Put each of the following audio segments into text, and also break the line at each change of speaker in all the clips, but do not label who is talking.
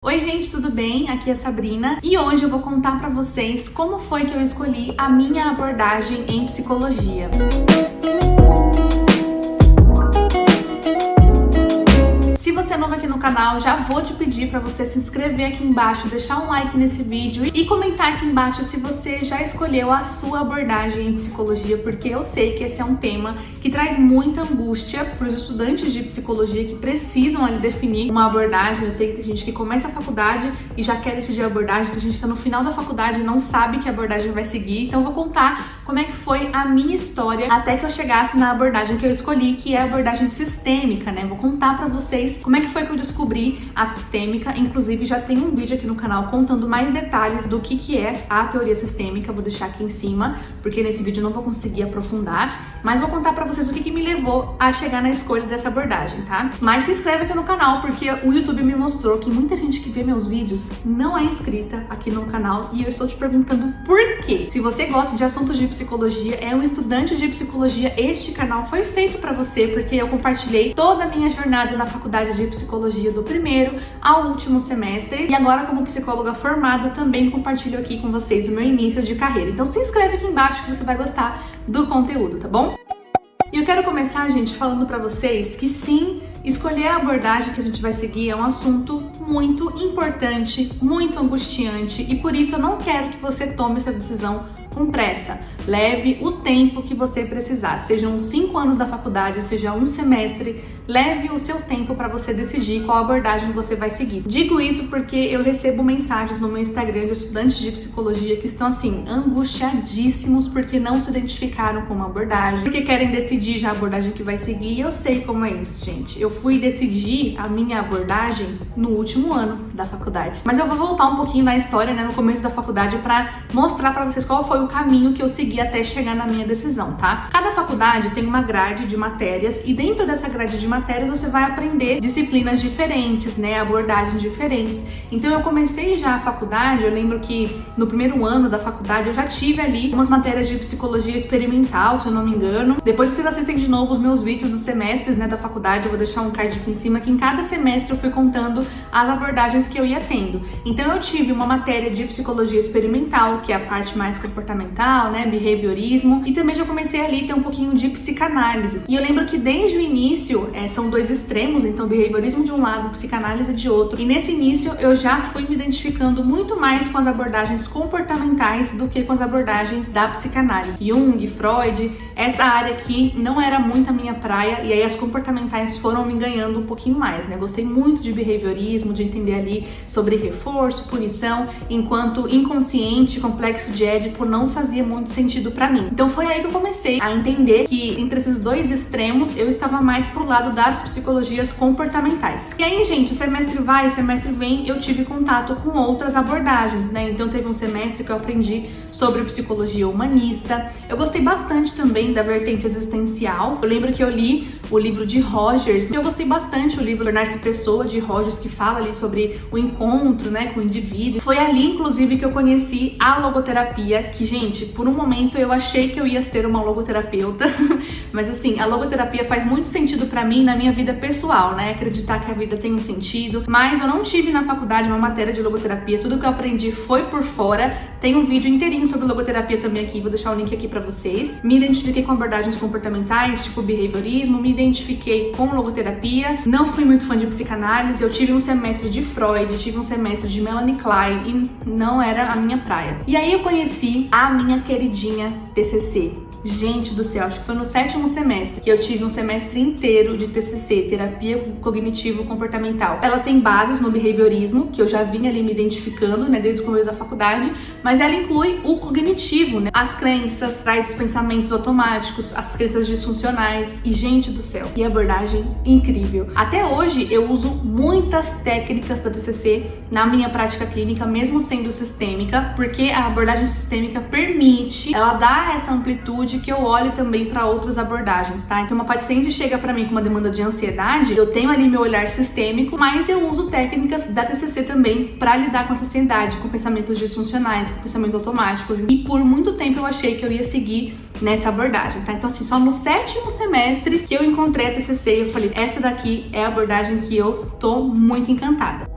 Oi gente, tudo bem? Aqui é a Sabrina e hoje eu vou contar pra vocês como foi que eu escolhi a minha abordagem em psicologia. Se você é novo aqui no canal, já vou te pedir para você se inscrever aqui embaixo, deixar um like nesse vídeo e comentar aqui embaixo se você já escolheu a sua abordagem em psicologia, porque eu sei que esse é um tema que traz muita angústia para os estudantes de psicologia que precisam ali definir uma abordagem. Eu sei que tem gente que começa a faculdade e já quer decidir a abordagem, tem gente que está no final da faculdade e não sabe que abordagem vai seguir, então eu vou contar como é que foi a minha história até que eu chegasse na abordagem que eu escolhi, que é a abordagem sistêmica, né? Vou contar para vocês como é que foi que eu descobri a sistêmica. Inclusive já tem um vídeo aqui no canal contando mais detalhes do que é a teoria sistêmica, vou deixar aqui em cima, porque nesse vídeo eu não vou conseguir aprofundar, mas vou contar pra vocês o que me levou a chegar na escolha dessa abordagem, tá? Mas se inscreve aqui no canal, porque o YouTube me mostrou que muita gente que vê meus vídeos não é inscrita aqui no canal e eu estou te perguntando por quê. Se você gosta de assuntos de psicologia, é um estudante de psicologia, este canal foi feito pra você, porque eu compartilhei toda a minha jornada na faculdade de psicologia do primeiro ao último semestre e agora como psicóloga formada também compartilho aqui com vocês o meu início de carreira. Então se inscreve aqui embaixo que você vai gostar do conteúdo, tá bom? E eu quero começar, gente, falando pra vocês que sim, escolher a abordagem que a gente vai seguir é um assunto muito importante, muito angustiante e por isso eu não quero que você tome essa decisão com pressa. Leve o tempo que você precisar, sejam 5 anos da faculdade, seja um semestre, leve o seu tempo para você decidir qual abordagem você vai seguir. Digo isso porque eu recebo mensagens no meu Instagram de estudantes de psicologia que estão assim, angustiadíssimos porque não se identificaram com uma abordagem, porque querem decidir já a abordagem que vai seguir e eu sei como é isso, gente. Eu fui decidir a minha abordagem no último ano da faculdade. Mas eu vou voltar um pouquinho na história, né, no começo da faculdade para mostrar para vocês qual foi o caminho que eu segui até chegar na minha decisão, tá? Cada faculdade tem uma grade de matérias e dentro dessa grade de matérias você vai aprender disciplinas diferentes, né, abordagens diferentes. Então eu comecei já a faculdade, eu lembro que no primeiro ano da faculdade eu já tive ali umas matérias de psicologia experimental, se eu não me engano. Depois vocês assistem de novo os meus vídeos dos semestres, né, da faculdade, eu vou deixar um card aqui em cima que em cada semestre eu fui contando as abordagens que eu ia tendo. Então eu tive uma matéria de psicologia experimental, que é a parte mais comportamental, né, behaviorismo, e também já comecei ali a ter um pouquinho de psicanálise. E eu lembro que desde o início, são dois extremos, então behaviorismo de um lado, psicanálise de outro. E nesse início eu já fui me identificando muito mais com as abordagens comportamentais do que com as abordagens da psicanálise. Jung, Freud, essa área aqui não era muito a minha praia e aí as comportamentais foram me ganhando um pouquinho mais, né? Gostei muito de behaviorismo, de entender ali sobre reforço, punição, enquanto inconsciente, complexo de Édipo não fazia muito sentido pra mim. Então foi aí que eu comecei a entender que entre esses dois extremos eu estava mais pro lado das psicologias comportamentais. E aí, gente, semestre vai, semestre vem, eu tive contato com outras abordagens, né? Então teve um semestre que eu aprendi sobre psicologia humanista. Eu gostei bastante também da vertente existencial. Eu lembro que eu li o livro de Rogers. Eu gostei bastante o livro Tornar-se Pessoa de Rogers, que fala ali sobre o encontro, né, com o indivíduo. Foi ali, inclusive, que eu conheci a logoterapia, que, gente, por um momento eu achei que eu ia ser uma logoterapeuta, mas assim, a logoterapia faz muito sentido pra mim na minha vida pessoal, né? Acreditar que a vida tem um sentido, mas eu não tive na faculdade uma matéria de logoterapia, tudo que eu aprendi foi por fora. Tem um vídeo inteirinho sobre logoterapia também aqui, vou deixar o link aqui pra vocês. Me identifiquei com abordagens comportamentais, tipo behaviorismo, me identifiquei com logoterapia, não fui muito fã de psicanálise, eu tive um semestre de Freud, tive um semestre de Melanie Klein e não era a minha praia. E aí eu conheci a minha queridinha TCC. Gente do céu, acho que foi no 7º semestre que eu tive um semestre inteiro de TCC, terapia cognitivo-comportamental. Ela tem bases no behaviorismo, que eu já vinha ali me identificando, né, desde o começo da faculdade, mas ela inclui o cognitivo, né, as crenças, traz os pensamentos automáticos, as crenças disfuncionais e, gente do céu, que abordagem incrível. Até hoje eu uso muitas técnicas da TCC na minha prática clínica, mesmo sendo sistêmica, porque a abordagem sistêmica permite, ela dá essa amplitude que eu olhe também para outras abordagens, tá? Então uma paciente chega para mim com uma demanda de ansiedade, eu tenho ali meu olhar sistêmico, mas eu uso técnicas da TCC também para lidar com essa ansiedade, com pensamentos disfuncionais, com pensamentos automáticos. E por muito tempo eu achei que eu ia seguir nessa abordagem, tá? Então assim, só no 7º semestre que eu encontrei a TCC e eu falei, essa daqui é a abordagem que eu tô muito encantada.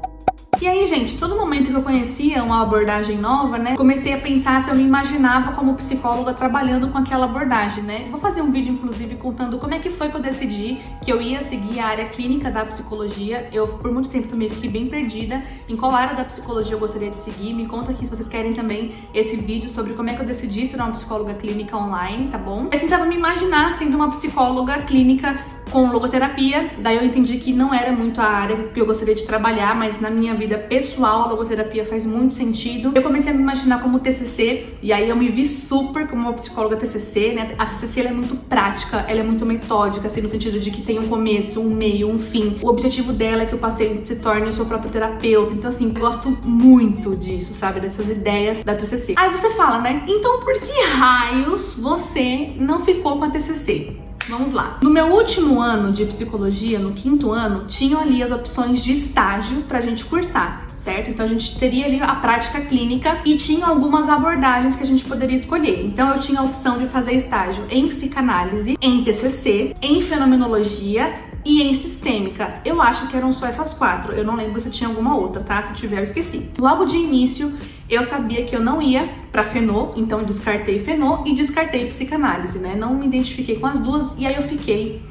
E aí, gente, todo momento que eu conhecia uma abordagem nova, né, comecei a pensar se eu me imaginava como psicóloga trabalhando com aquela abordagem, né? Vou fazer um vídeo, inclusive, contando como é que foi que eu decidi que eu ia seguir a área clínica da psicologia. Eu, por muito tempo, também fiquei bem perdida em qual área da psicologia eu gostaria de seguir. Me conta aqui se vocês querem também esse vídeo sobre como é que eu decidi ser uma psicóloga clínica online, tá bom? Eu tentava me imaginar sendo uma psicóloga clínica com logoterapia, daí eu entendi que não era muito a área que eu gostaria de trabalhar, mas na minha vida pessoal a logoterapia faz muito sentido. Eu comecei a me imaginar como TCC, e aí eu me vi super como uma psicóloga TCC, né? A TCC ela é muito prática, ela é muito metódica, assim, no sentido de que tem um começo, um meio, um fim. O objetivo dela é que o paciente se torne o seu próprio terapeuta. Então, assim, eu gosto muito disso, sabe? Dessas ideias da TCC. Aí você fala, né? Então por que raios você não ficou com a TCC? Vamos lá. No meu último ano de psicologia, no 5º ano, tinham ali as opções de estágio pra gente cursar, certo? Então a gente teria ali a prática clínica e tinha algumas abordagens que a gente poderia escolher. Então eu tinha a opção de fazer estágio em psicanálise, em TCC, em fenomenologia e em sistêmica. Eu acho que eram só essas 4. Eu não lembro se tinha alguma outra, tá? Se tiver, eu esqueci. Logo de início, eu sabia que eu não ia pra Fenô, então eu descartei Fenô e descartei psicanálise, né? Não me identifiquei com as duas e aí eu fiquei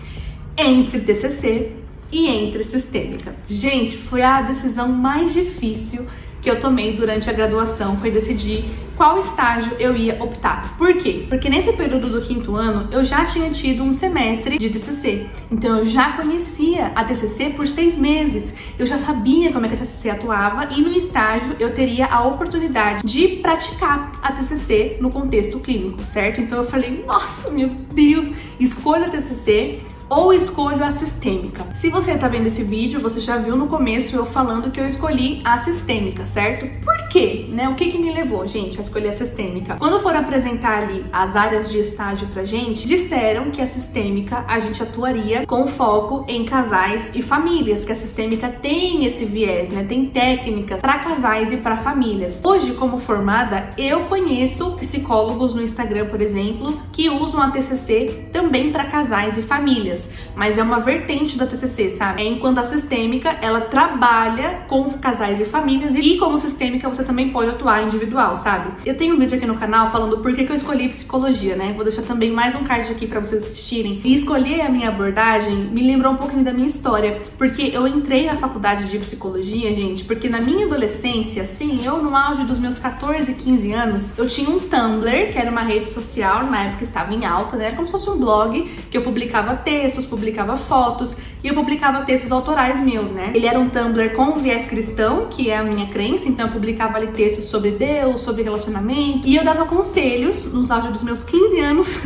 entre TCC e entre sistêmica. Gente, foi a decisão mais difícil que eu tomei durante a graduação, foi decidir qual estágio eu ia optar. Por quê? Porque nesse período do 5º ano, eu já tinha tido um semestre de TCC. Então eu já conhecia a TCC por 6 meses. Eu já sabia como é que a TCC atuava e no estágio eu teria a oportunidade de praticar a TCC no contexto clínico, certo? Então eu falei, nossa, meu Deus, escolha a TCC ou escolho a sistêmica. Se você tá vendo esse vídeo, você já viu no começo eu falando que eu escolhi a sistêmica, certo? Por quê? Né? O que me levou, gente, a escolher a sistêmica? Quando foram apresentar ali as áreas de estágio pra gente, disseram que a sistêmica a gente atuaria com foco em casais e famílias, que a sistêmica tem esse viés, né? Tem técnicas para casais e para famílias. Hoje, como formada, eu conheço psicólogos no Instagram, por exemplo, que usam a TCC também para casais e famílias. Mas é uma vertente da TCC, sabe? Enquanto a sistêmica, ela trabalha com casais e famílias e como sistêmica você também pode atuar individual, sabe? Eu tenho um vídeo aqui no canal falando por que eu escolhi psicologia, né? Vou deixar também mais um card aqui pra vocês assistirem. E escolher a minha abordagem me lembrou um pouquinho da minha história, porque eu entrei na faculdade de psicologia, gente, porque na minha adolescência, assim, eu no auge dos meus 14, 15 anos, eu tinha um Tumblr, que era uma rede social, na época estava em alta, né? Era como se fosse um blog, que eu publicava textos, publicava fotos e eu publicava textos autorais meus, né? Ele era um Tumblr com viés cristão, que é a minha crença, então eu publicava ali textos sobre Deus, sobre relacionamento e eu dava conselhos nos auge dos meus 15 anos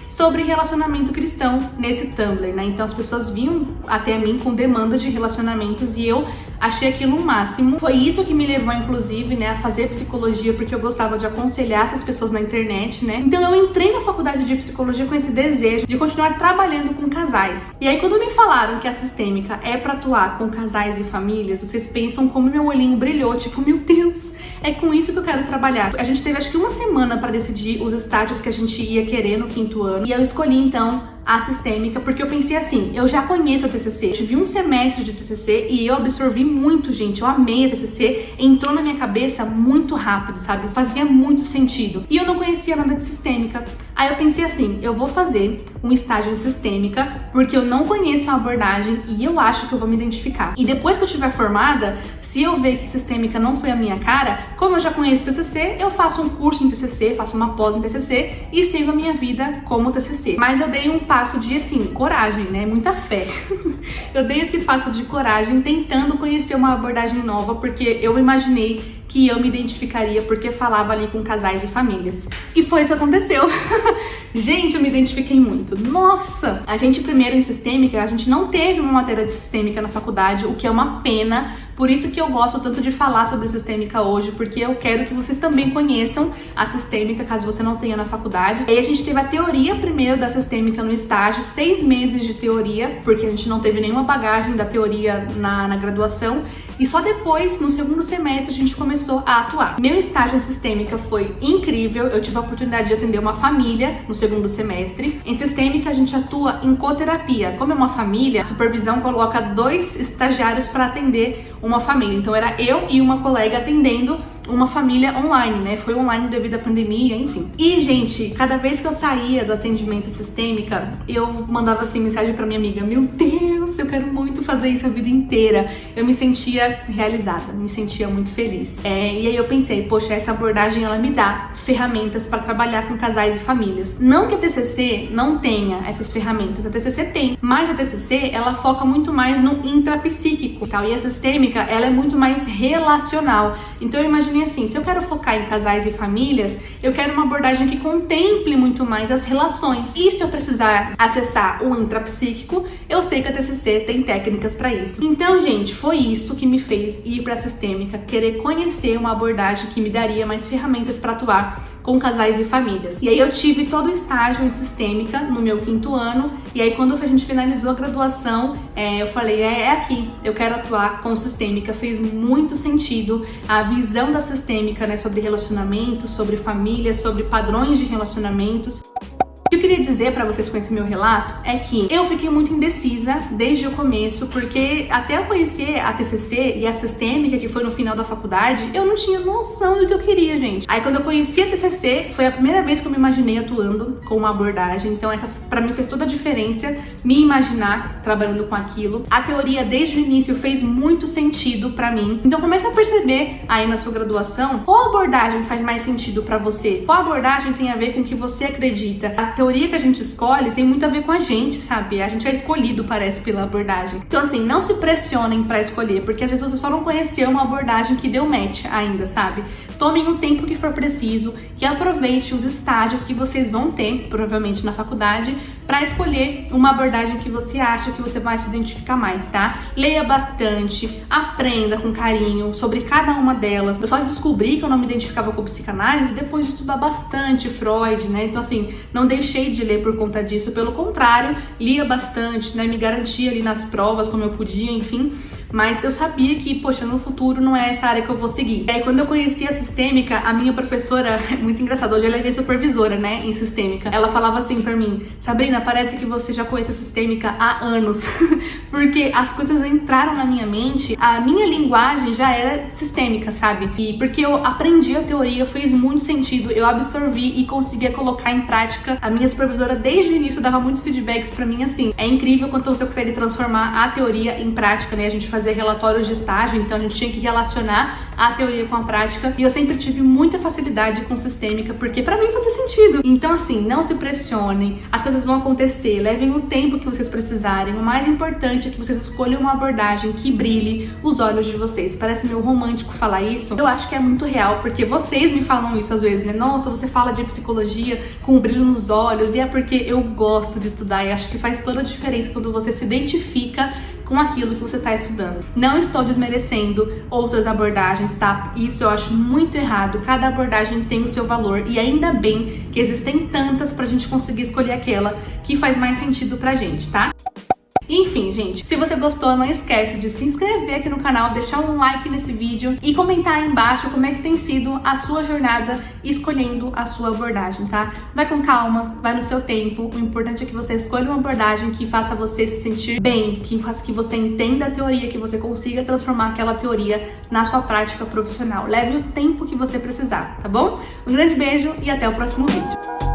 sobre relacionamento cristão nesse Tumblr, né? Então as pessoas vinham até mim com demandas de relacionamentos e eu achei aquilo um máximo. Foi isso que me levou, inclusive, né, a fazer psicologia, porque eu gostava de aconselhar essas pessoas na internet, né? Então eu entrei na faculdade de psicologia com esse desejo de continuar trabalhando com casais. E aí quando me falaram que a sistêmica é pra atuar com casais e famílias, vocês pensam como meu olhinho brilhou, tipo, meu Deus, é com isso que eu quero trabalhar. A gente teve acho que uma semana pra decidir os estágios que a gente ia querer no 5º ano. E eu escolhi então a sistêmica, porque eu pensei assim, eu já conheço a TCC, eu tive um semestre de TCC e eu absorvi muito, gente, eu amei a TCC, entrou na minha cabeça muito rápido, sabe, fazia muito sentido, e eu não conhecia nada de sistêmica. Aí eu pensei assim, eu vou fazer um estágio em sistêmica, porque eu não conheço a abordagem e eu acho que eu vou me identificar. E depois que eu estiver formada, se eu ver que sistêmica não foi a minha cara, como eu já conheço TCC, eu faço um curso em TCC, faço uma pós em TCC e sigo a minha vida como TCC. Mas eu dei um passo de, assim, coragem, né? Muita fé. Eu dei esse passo de coragem tentando conhecer uma abordagem nova, porque eu imaginei que eu me identificaria porque falava ali com casais e famílias. E foi isso que aconteceu. Gente, eu me identifiquei muito. Nossa! A gente primeiro em sistêmica, a gente não teve uma matéria de sistêmica na faculdade, o que é uma pena. Por isso que eu gosto tanto de falar sobre sistêmica hoje, porque eu quero que vocês também conheçam a sistêmica, caso você não tenha na faculdade. E aí a gente teve a teoria primeiro da sistêmica no estágio, 6 meses de teoria, porque a gente não teve nenhuma bagagem da teoria na graduação. E só depois, no 2º semestre, a gente começou a atuar. Meu estágio em sistêmica foi incrível. Eu tive a oportunidade de atender uma família no 2º semestre. Em sistêmica, a gente atua em coterapia. Como é uma família, a supervisão coloca 2 estagiários para atender uma família. Então era eu e uma colega atendendo uma família online, né? Foi online devido à pandemia, enfim. E, gente, cada vez que eu saía do atendimento sistêmica, eu mandava assim mensagem pra minha amiga: meu Deus, eu quero muito fazer isso a vida inteira. Eu me sentia realizada, me sentia muito feliz. E aí eu pensei, poxa, essa abordagem ela me dá ferramentas para trabalhar com casais e famílias. Não que a TCC não tenha essas ferramentas, a TCC tem, mas a TCC ela foca muito mais no intrapsíquico, tal. E a sistêmica ela é muito mais relacional. Então eu imaginei assim, se eu quero focar em casais e famílias, eu quero uma abordagem que contemple muito mais as relações. E se eu precisar acessar o intrapsíquico, eu sei que a TCC tem técnicas para isso. Então, gente, foi isso que me fez ir para a sistêmica, querer conhecer uma abordagem que me daria mais ferramentas para atuar com casais e famílias. E aí eu tive todo o estágio em sistêmica no meu 5º ano, e aí quando a gente finalizou a graduação, eu falei, é aqui, eu quero atuar com sistêmica. Fez muito sentido a visão da sistêmica, né, sobre relacionamentos, sobre família, sobre padrões de relacionamentos. O que eu queria dizer pra vocês com esse meu relato é que eu fiquei muito indecisa desde o começo, porque até eu conhecer a TCC e a sistêmica, que foi no final da faculdade, eu não tinha noção do que eu queria, gente. Aí quando eu conheci a TCC, foi a primeira vez que eu me imaginei atuando com uma abordagem, então essa pra mim fez toda a diferença, me imaginar trabalhando com aquilo. A teoria desde o início fez muito sentido pra mim, então começa a perceber aí na sua graduação qual abordagem faz mais sentido pra você, qual abordagem tem a ver com o que você acredita. A teoria que a gente escolhe tem muito a ver com a gente, sabe? A gente é escolhido, parece, pela abordagem. Então, assim, não se pressionem pra escolher, porque às vezes você só não conheceu uma abordagem que deu match ainda, sabe? Tomem o tempo que for preciso e aproveite os estágios que vocês vão ter, provavelmente na faculdade, para escolher uma abordagem que você acha que você vai se identificar mais, tá? Leia bastante, aprenda com carinho sobre cada uma delas. Eu só descobri que eu não me identificava com psicanálise depois de estudar bastante Freud, né? Então, assim, não deixei de ler por conta disso, pelo contrário, lia bastante, né? Me garantia ali nas provas como eu podia, enfim. Mas eu sabia que, poxa, no futuro não é essa área que eu vou seguir. E aí, quando eu conheci a sistêmica, a minha professora, muito engraçado, hoje ela é minha supervisora, né, em sistêmica. Ela falava assim pra mim: Sabrina, parece que você já conhece a sistêmica há anos. Porque as coisas entraram na minha mente, a minha linguagem já era sistêmica, sabe? E porque eu aprendi a teoria, fez muito sentido, eu absorvi e conseguia colocar em prática. A minha supervisora, desde o início, dava muitos feedbacks pra mim, assim, é incrível quanto você consegue transformar a teoria em prática, né? A gente fazia relatórios de estágio, então a gente tinha que relacionar a teoria com a prática, e eu sempre tive muita facilidade com sistêmica, porque pra mim fazia sentido. Então, assim, não se pressionem, as coisas vão acontecer, levem o tempo que vocês precisarem. O mais importante é que vocês escolham uma abordagem que brilhe os olhos de vocês. Parece meio romântico falar isso, eu acho que é muito real, porque vocês me falam isso às vezes, né? Nossa, você fala de psicologia com um brilho nos olhos, e é porque eu gosto de estudar, e acho que faz toda a diferença quando você se identifica com aquilo que você está estudando. Não estou desmerecendo outras abordagens, tá? Isso eu acho muito errado. Cada abordagem tem o seu valor, e ainda bem que existem tantas pra gente conseguir escolher aquela que faz mais sentido pra gente, tá? Enfim, gente, se você gostou, não esquece de se inscrever aqui no canal, deixar um like nesse vídeo e comentar aí embaixo como é que tem sido a sua jornada escolhendo a sua abordagem, tá? Vai com calma, vai no seu tempo. O importante é que você escolha uma abordagem que faça você se sentir bem, que faça que você entenda a teoria, que você consiga transformar aquela teoria na sua prática profissional. Leve o tempo que você precisar, tá bom? Um grande beijo e até o próximo vídeo.